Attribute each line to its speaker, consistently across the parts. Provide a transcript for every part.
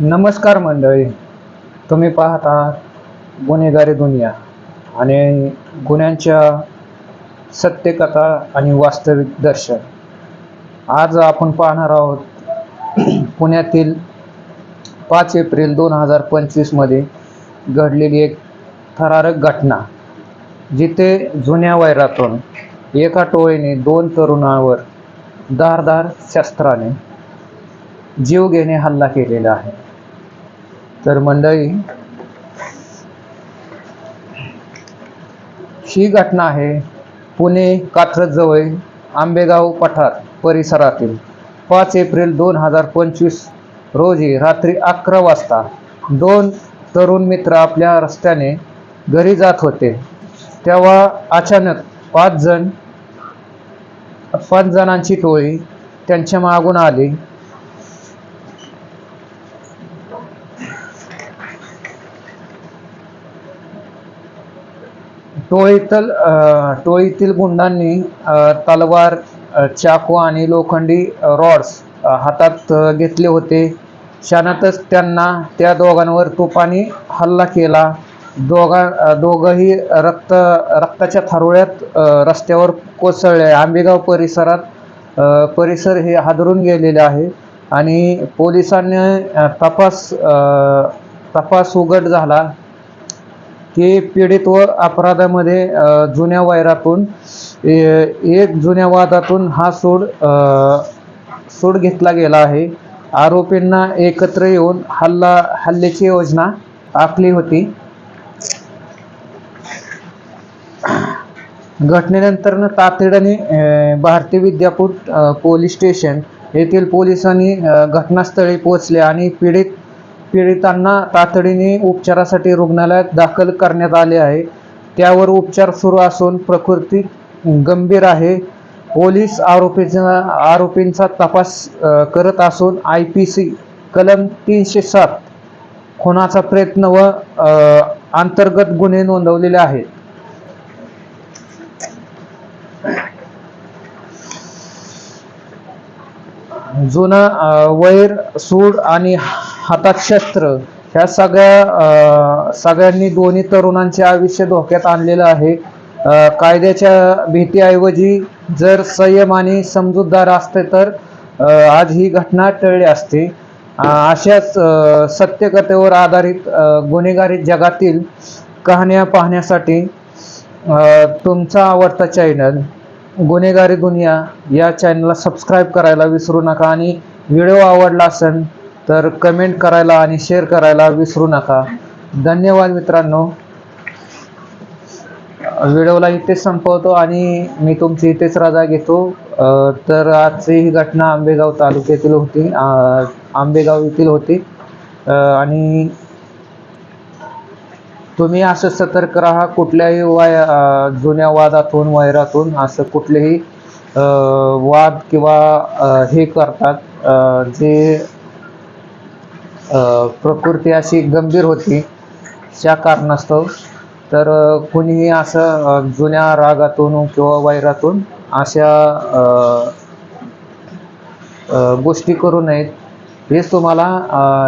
Speaker 1: नमस्कार मंडळी, तुम्ही पाहता गुन्हेगारी दुनिया आणि गुन्ह्यांच्या सत्यकथा आणि वास्तविक दर्शन. आज आपण पाहणार आहोत पुण्यातील 5 एप्रिल 2025 मध्ये घडलेली एक थरारक घटना, जिथे जुन्या वैरातून एका टोळीने 2 तरुणांवर धारदार शस्त्राने जीवघेणे हल्ला केलेला आहे. तर मंडळी, ही घटना आहे पुणे कात्रजजवळ आंबेगाव पठार परिसरातील 5 एप्रिल 2025 रोजी रात्री 11 वाजता 2 तरुण मित्र आपल्या रस्त्याने घरी जात होते. तेव्हा अचानक 5 जणांची टोळी त्यांच्या मागून आली. टोळीतील गुंडांनी तलवार, चाकू आणि लोखंडी रॉड्स हातात घेतले होते. क्षणातच त्यांना त्या दोघांवर तुफानी हल्ला केला. दोघंही रक्ताच्या थारोळ्यात रस्त्यावर कोसळले. आंबेगाव परिसर हे हादरून गेलेले आहे आणि पोलिसांनी तपास उघड झाला की पीडित व अपराधामध्ये जुन्या वैरातून जुन्या वादातून हा सूड घेतला गेला आहे. आरोपींना एकत्र येऊन हल्ल्याची योजना आखली होती. घटनेनंतर तातडीने भारतीय विद्यापीठ पोलीस स्टेशन येथील पोलिसांनी घटनास्थळी पोहोचले आणि पीडितांना तातडीने उपचारासाठी रुग्णालयात दाखल करण्यात आले आहे. त्यावर उपचार सुरू असून प्रकृती गंभीर आहे. पोलीस आरोपींचा तपास करत असून IPC कलम 307 खुनाचा प्रयत्न व अंतर्गत गुन्हे नोंदवलेले आहेत. जुना वैर, सूड आणि हातात शस्त्र ह्या सगळ्यांनी दोन्ही तरुणांचे आयुष्य धोक्यात आणलेलं आहे. कायद्याच्या भीतीऐवजी जर संयम आणि समजूतदार असते तर आज ही घटना टळली असते. अशाच सत्यकथेवर आधारित गुन्हेगारी जगातील कहाण्या पाहण्यासाठी तुमचा आवडता चॅनल गुन्हेगारी दुनिया या चॅनलला सबस्क्राईब करायला विसरू नका आणि व्हिडिओ आवडला असेल तर कमेंट करायला आणि शेअर करायला विसरू नका. धन्यवाद मित्रांनो. व्हिडिओला इथेच संपवतो आणि मी तुमची इथेच रजा घेतो. तर आजची ही घटना आंबेगाव तालुक्यातील होती, आंबेगाव येथील होती आणि तुम्ही असं सतर्क राहा. कुठल्याही जुन्या वादातून वैरातून असं कुठलेही वाद किंवा हे करतात जे प्रकृती अशी गंभीर होती त्या कारणास्तव. तर कोणीही असं जुन्या रागातून किंवा वैरातून अशा गोष्टी करू नयेत. हेच तुम्हाला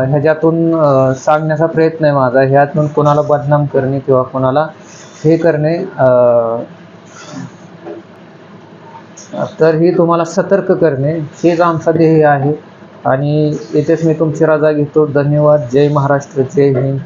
Speaker 1: ह्याच्यातून सांगण्याचा प्रयत्न आहे माझा. ह्यातून कोणाला बदनाम करणे किंवा कोणाला हे करणे, तर ही तुम्हाला सतर्क करणे हेच आमचा ध्येय आहे. आणि इथेच मी तुमची रजा घेतो. धन्यवाद. जय महाराष्ट्र, जय हिंद.